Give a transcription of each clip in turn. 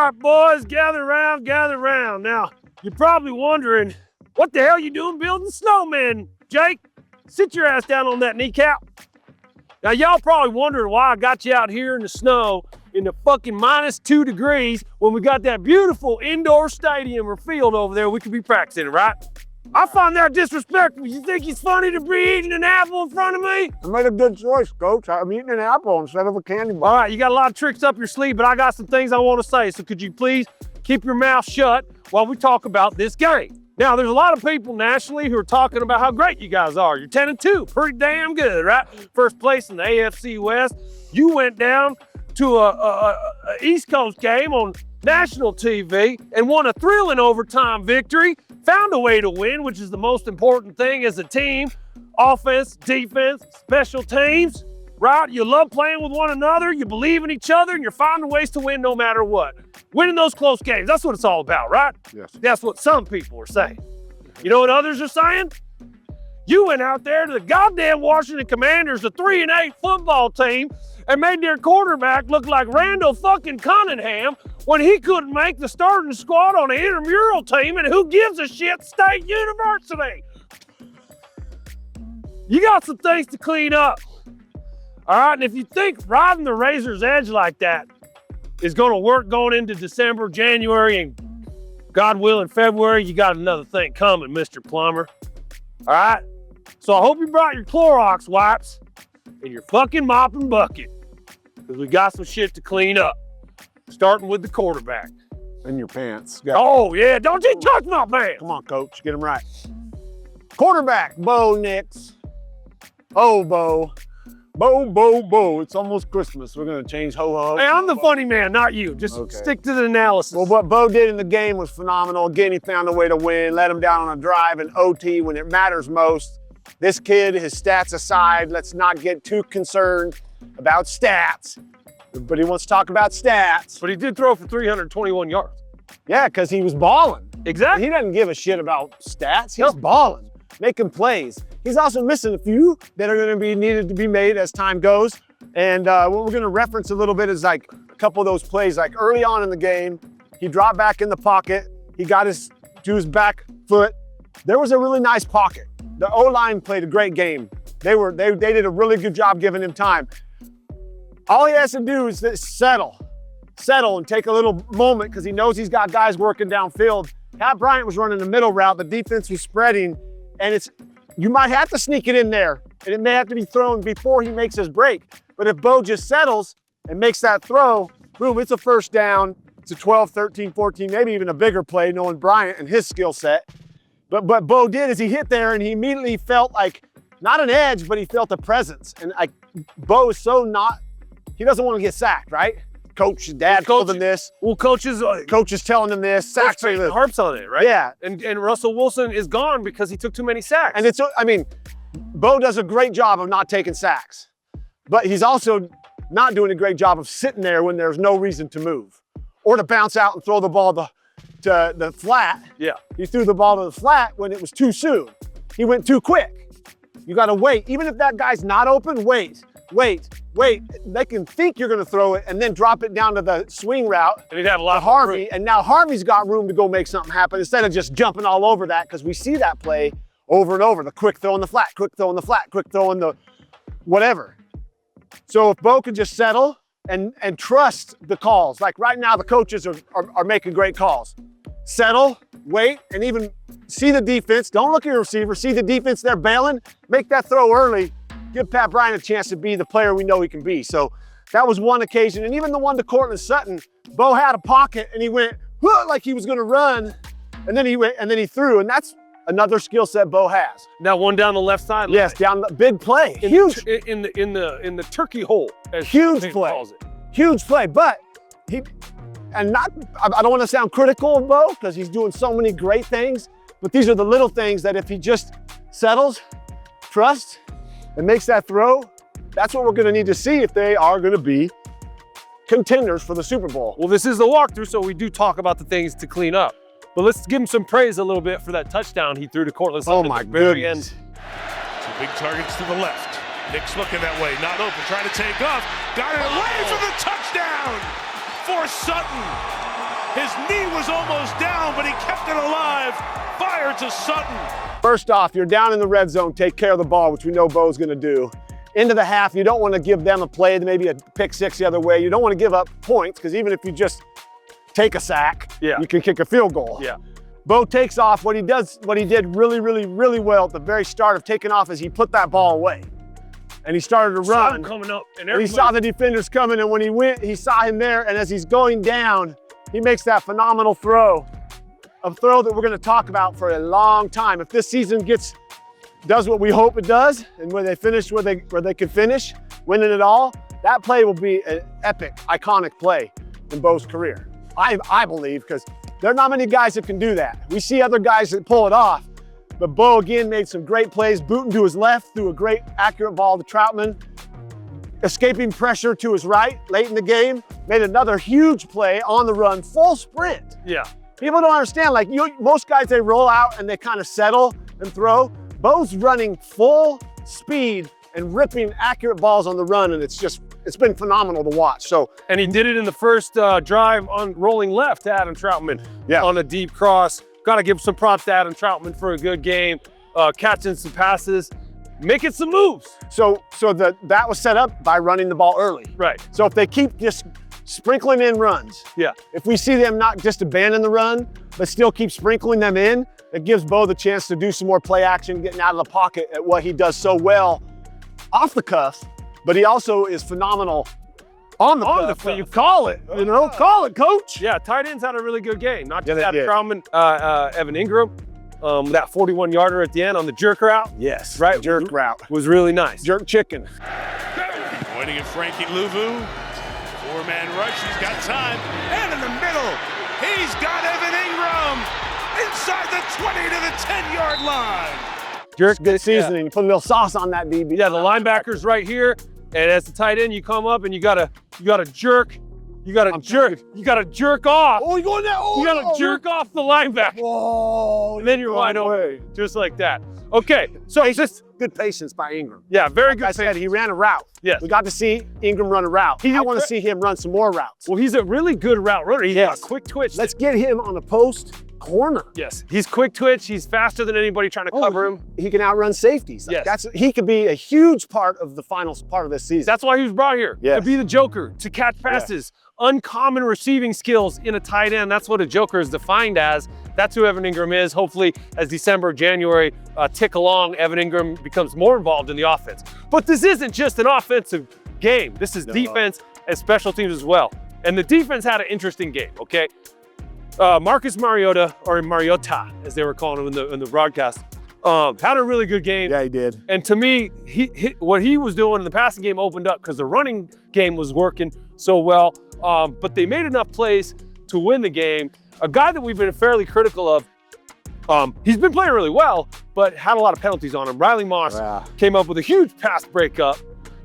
right, boys, gather around, gather around. Now, you're probably wondering, what the hell you doing building snowmen, Jake? Sit your ass down on that kneecap. Now, y'all probably wondering why I got you out here in the snow in the fucking -2 degrees when we got that beautiful indoor stadium or field over there we could be practicing, right? I find that disrespectful. You think it's funny to be eating an apple in front of me? I made a good choice, Coach. I'm eating an apple instead of a candy bar. All right, you got a lot of tricks up your sleeve, but I got some things I want to say. So could you please keep your mouth shut while we talk about this game? Now, there's a lot of people nationally who are talking about how great you guys are. You're 10-2, pretty damn good, right? First place in the AFC West. You went down to a East Coast game on national TV and won a thrilling overtime victory. Found a way to win, which is the most important thing as a team. Offense, defense, special teams, right? You love playing with one another, you believe in each other, and you're finding ways to win no matter what. Winning those close games, that's what it's all about, right? Yes. That's what some people are saying. You know what others are saying? You went out there to the goddamn Washington Commanders, a 3-8 football team, and made their quarterback look like Randall fucking Cunningham when he couldn't make the starting squad on an intramural team, and who gives a shit, State University? You got some things to clean up. All right, and if you think riding the razor's edge like that is gonna work going into December, January, and God willing, February, you got another thing coming, Mr. Plummer. All right? So I hope you brought your Clorox wipes and your fucking mopping bucket, because we got some shit to clean up, starting with the quarterback. In your pants. Oh, yeah, don't you touch my pants. Come on, Coach, get him right. Quarterback, Bo Nix. Oh, Bo. Bo. It's almost Christmas. We're going to change ho-ho. Hey, I'm the funny man, not you. Just stick to the analysis. Well, what Bo did in the game was phenomenal. Again, he found a way to win, let him down on a drive in OT when it matters most. This kid, his stats aside, let's not get too concerned about stats. Everybody wants to talk about stats. But he did throw for 321 yards. Yeah, because he was balling. Exactly. He doesn't give a shit about stats. He's balling, making plays. He's also missing a few that are going to be needed to be made as time goes. And what we're going to reference a little bit is like a couple of those plays. Like early on in the game, he dropped back in the pocket. He got to his back foot. There was a really nice pocket. The O-line played a great game. They did a really good job giving him time. All he has to do is settle and take a little moment because he knows he's got guys working downfield. Pat Bryant was running the middle route. The defense was spreading, and you might have to sneak it in there, and it may have to be thrown before he makes his break. But if Bo just settles and makes that throw, boom, it's a first down. It's a 12, 13, 14, maybe even a bigger play, knowing Bryant and his skill set. But what Bo did is he hit there, and he immediately felt like, not an edge, but he felt a presence. And Bo is he doesn't want to get sacked, right? Coach, dad told him this. Well, coach is telling him this. Sacks harps on it, right? Yeah. And Russell Wilson is gone because he took too many sacks. And Bo does a great job of not taking sacks, but he's also not doing a great job of sitting there when there's no reason to move or to bounce out and throw the ball to the flat. Yeah. He threw the ball to the flat when it was too soon. He went too quick. You got to wait. Even if that guy's not open, wait. They can think you're going to throw it and then drop it down to the swing route. And he'd have a lot of Harvey, room. and now Harvey's got room to go make something happen instead of just jumping all over that, because we see that play over and over. The quick throw in the flat, quick throw in the flat, quick throw in the whatever. So if Bo could just settle and trust the calls, like right now the coaches are making great calls. Settle, wait, and even see the defense. Don't look at your receiver. See the defense, they're bailing. Make that throw early. Give Pat Bryant a chance to be the player we know he can be. So that was one occasion. And even the one to Courtland Sutton, Bo had a pocket and he went like he was going to run, and then he threw. And that's another skill set Bo has. Now one down the left side. Yes, down the big play. Huge in the turkey hole. As huge Payton play. calls it. Huge play. But I don't want to sound critical of Bo because he's doing so many great things, but these are the little things that if he just settles, trusts, and makes that throw, that's what we're going to need to see if they are going to be contenders for the Super Bowl. Well, this is the walkthrough, so we do talk about the things to clean up. But let's give him some praise a little bit for that touchdown he threw to Courtland Sutton. Oh my at the very goodness. end. Two big targets to the left. Nix looking that way, not open, trying to take off. Got it away for the touchdown for Sutton. His knee was almost down, but he kept it alive. Fire to Sutton. First off, you're down in the red zone, take care of the ball, which we know Bo's gonna do. Into the half, you don't want to give them a play, maybe a pick six the other way. You don't want to give up points, because even if you just take a sack, you can kick a field goal. Yeah. Bo takes off. What he did really well at the very start of taking off is he put that ball away. And he started to run. Coming up, and he saw the defenders coming, and when he went, he saw him there, and as he's going down, he makes that phenomenal throw. A throw that we're gonna talk about for a long time. If this season does what we hope it does, and when they finish where they can finish, winning it all, that play will be an epic, iconic play in Bo's career. I believe, because there are not many guys that can do that. We see other guys that pull it off, but Bo again made some great plays, booting to his left, threw a great accurate ball to Trautman, escaping pressure to his right late in the game, made another huge play on the run, full sprint. Yeah. People don't understand, like most guys, they roll out and they kind of settle and throw. Bo's running full speed and ripping accurate balls on the run, and it's been phenomenal to watch. So, and he did it in the first drive on rolling left to Adam Trautman on a deep cross. Got to give some props to Adam Trautman for a good game, catching some passes, making some moves. So that was set up by running the ball early. Right. So if they keep just sprinkling in runs, if we see them not just abandon the run, but still keep sprinkling them in, it gives Bo the chance to do some more play action, getting out of the pocket at what he does so well off the cuff, but he also is phenomenal on the cuff. You call it, call it, coach. Yeah, tight ends had a really good game. Not just Adam Trautman, Evan Engram, that 41-yarder at the end on the jerk route. Yes, right. Jerk route was really nice. Jerk chicken. Pointing at Frankie Louvu. Four-man rush, he's got time. And in the middle, he's got Evan Engram inside the 20 to the 10-yard line. Jerk, good seasoning. You put a little sauce on that, DB. Yeah, the linebacker's right here, and as the tight end, you come up and you gotta jerk. You gotta jerk off. Oh, you going there? Oh, you gotta jerk off the linebacker. Whoa. And then you're wide open, just like that. Okay, so it's just good patience by Engram. Yeah, very good. Like I said, he ran a route. Yes. We got to see Engram run a route. I want to see him run some more routes. Well, he's a really good route runner. He's got a quick twitch. Let's get him on a post corner. Yes, he's quick twitch. He's faster than anybody trying to cover him. He can outrun safeties. Yes. He could be a huge part of the final part of this season. That's why he was brought here, to be the joker, to catch passes. Uncommon receiving skills in a tight end. That's what a joker is defined as. That's who Evan Engram is. Hopefully, as December, January tick along, Evan Engram becomes more involved in the offense. But this isn't just an offensive game. This is defense and special teams as well. And the defense had an interesting game, okay? Marcus Mariota, or Mariota, as they were calling him in the broadcast, had a really good game. Yeah, he did. And to me, what he was doing in the passing game opened up because the running game was working so well. But they made enough plays to win the game. A guy that we've been fairly critical of, he's been playing really well, but had a lot of penalties on him. Riley Moss came up with a huge pass breakup.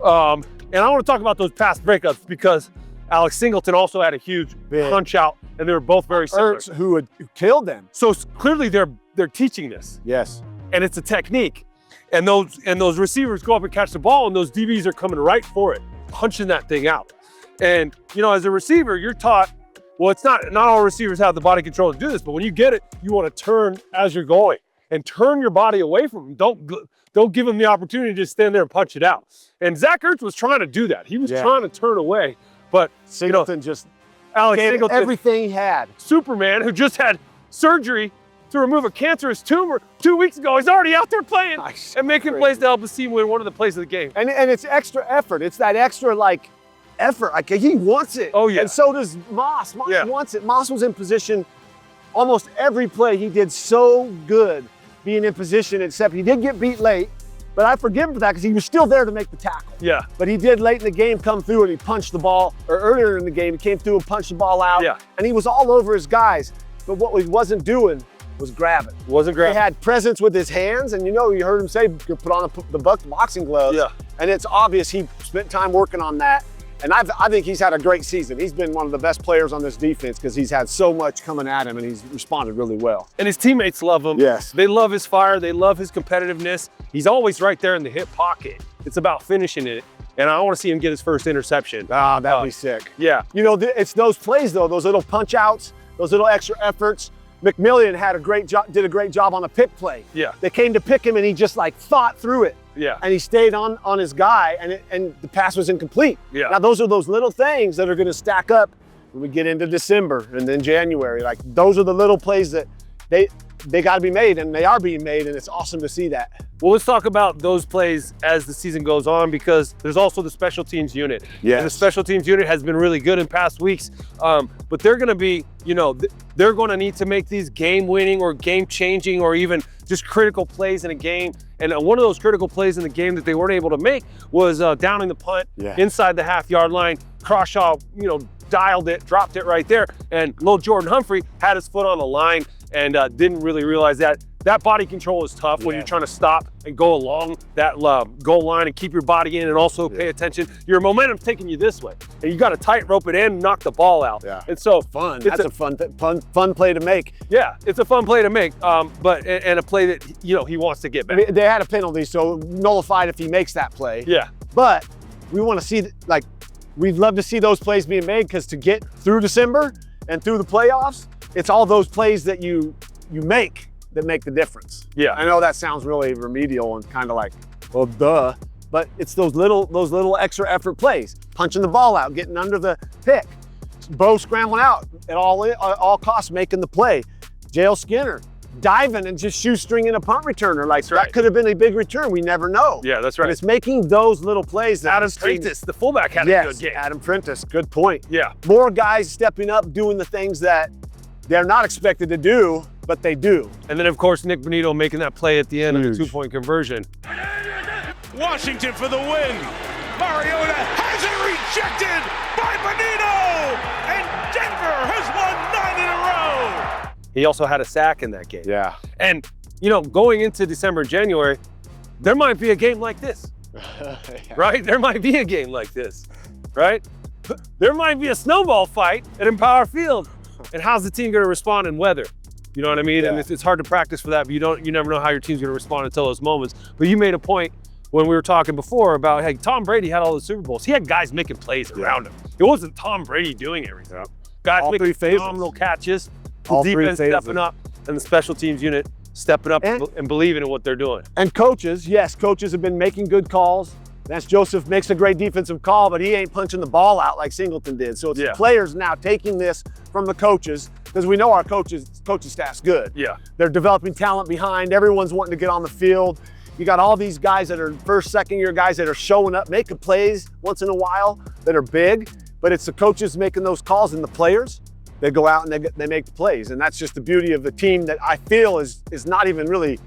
And I want to talk about those pass breakups because Alex Singleton also had a huge punch out, and they were both very similar. Ertz, who killed them. So clearly they're teaching this. Yes. And it's a technique. And those receivers go up and catch the ball, and those DBs are coming right for it, punching that thing out. And as a receiver, you're taught, well, it's not all receivers have the body control to do this, but when you get it, you want to turn as you're going and turn your body away from them. Don't give them the opportunity to just stand there and punch it out. And Zach Ertz was trying to do that. He was trying to turn away, but Singleton just Alex gave Singleton, everything he had. Superman, who just had surgery to remove a cancerous tumor 2 weeks ago, he's already out there playing and making plays to help his team win one of the plays of the game. And it's extra effort. It's that extra effort. Like he wants it. Oh yeah. And so does Moss. Moss wants it. Moss was in position almost every play. He did so good being in position, except he did get beat late. But I forgive him for that because he was still there to make the tackle. Yeah. But he did late in the game come through and he punched the ball, or earlier in the game, he came through and punched the ball out. Yeah. And he was all over his guys. But what he wasn't doing was grabbing. Wasn't grabbing. He had presence with his hands, and you heard him say, you put on the boxing gloves. Yeah. And it's obvious he spent time working on that. And I think he's had a great season. He's been one of the best players on this defense because he's had so much coming at him and he's responded really well. And his teammates love him. Yes. They love his fire. They love his competitiveness. He's always right there in the hip pocket. It's about finishing it. And I want to see him get his first interception. Ah, that'd be sick. Yeah. It's those plays though, those little punch outs those little extra efforts. McMillian did a great job on a pick play. Yeah. They came to pick him and he just like thought through it. Yeah. And he stayed on his guy and the pass was incomplete. Yeah. Now those are those little things that are going to stack up when we get into December and then January. Like those are the little plays that they got to be made, and they are being made, and it's awesome to see that. Well, let's talk about those plays as the season goes on, because there's also the special teams unit. Yes. And the special teams unit has been really good in past weeks, but they're going to be, they're going to need to make these game-winning or game-changing or even just critical plays in a game. And one of those critical plays in the game that they weren't able to make was downing the punt inside the half-yard line. Crawshaw, dialed it, dropped it right there, and little Jordan Humphrey had his foot on the line and didn't really realize that. That body control is tough when you're trying to stop and go along that goal line and keep your body in and also pay attention. Your momentum's taking you this way, and you got to tightrope it in and knock the ball out. Yeah. And so fun. That's a fun play to make. Yeah, it's a fun play to make, but a play that he wants to get back. I mean, they had a penalty, so nullified if he makes that play. Yeah. But we want to see, we'd love to see those plays being made, because to get through December and through the playoffs, it's all those plays that you make that make the difference. Yeah. I know that sounds really remedial and kind of like, well, duh, but it's those little extra effort plays. Punching the ball out, getting under the pick. Bo scrambling out at all costs, making the play. Jaleel Skinner diving and just shoestringing a punt returner. That could have been a big return. We never know. Yeah, that's right. But it's making those little plays that Adam Trautman, the fullback, had a good game. Adam Trautman, good point. Yeah. More guys stepping up, doing the things that they're not expected to do, but they do. And then, of course, Nick Bonito making that play at the end of the two-point conversion. Washington for the win. Mariota has it rejected by Bonito, and Denver has won 9 in a row. He also had a sack in that game. Yeah. And, going into December and January, there might be a game like this, right? There might be a game like this, right? There might be a snowball fight at Empower Field. And how's the team going to respond in weather? You know what I mean? Yeah. And it's hard to practice for that, but you never know how your team's going to respond until those moments. But you made a point when we were talking before about, hey, Tom Brady had all the Super Bowls. He had guys making plays around him. It wasn't Tom Brady doing everything. Guys All making 3 phases. phenomenal catches, the All 3 defense phases. stepping up, and the special teams unit stepping up and believing in what they're doing. And coaches have been making good calls. Vance Joseph makes a great defensive call, but he ain't punching the ball out like Singleton did. So it's the players now taking this from the coaches, because we know our coaching staff's good. Yeah. They're developing talent behind. Everyone's wanting to get on the field. You got all these guys that are first, second year guys that are showing up, making plays once in a while that are big, but it's the coaches making those calls, and the players, they go out and they make the plays. And that's just the beauty of the team that I feel is not even really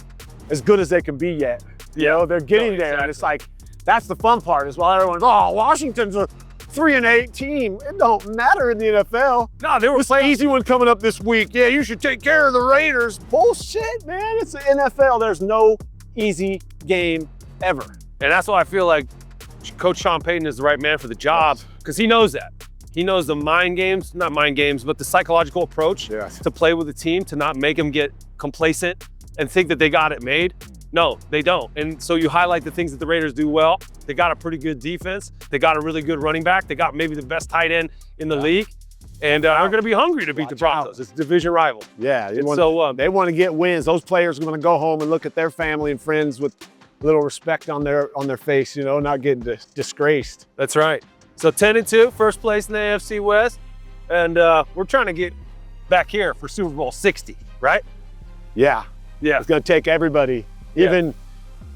as good as they can be yet. They're getting there, and it's like, that's the fun part, is while everyone's, Washington's a 3-8 team. It don't matter in the NFL. No, they were It's the easy one coming up this week. Yeah, you should take care of the Raiders. Bullshit, man. It's the NFL. There's no easy game ever. And that's why I feel like Coach Sean Payton is the right man for the job, because he knows that. He knows the not mind games, but the psychological approach to play with the team, to not make them get complacent and think that they got it made. No, they don't. And so you highlight the things that the Raiders do well. They got a pretty good defense. They got a really good running back. They got maybe the best tight end in the league. And they're going to be hungry to beat the Broncos. It's a division rival. Yeah, they want to get wins. Those players are going to go home and look at their family and friends with a little respect on their face, not getting disgraced. That's right. So 10-2, first place in the AFC West. And we're trying to get back here for Super Bowl 60, right? Yeah. Yeah. It's going to take everybody. Even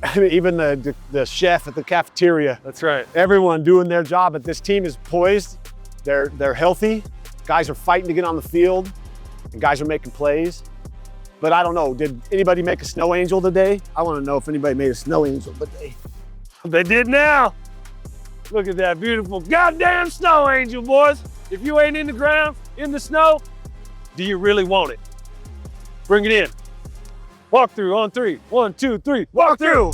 the chef at the cafeteria. That's right. Everyone doing their job, but this team is poised. They're healthy. Guys are fighting to get on the field, and guys are making plays. But I don't know, did anybody make a snow angel today? I want to know if anybody made a snow angel today. They did now. Look at that beautiful goddamn snow angel, boys. If you ain't in the ground, in the snow, do you really want it? Bring it in. Walk through on 3. 1, 2, 3. Walk through.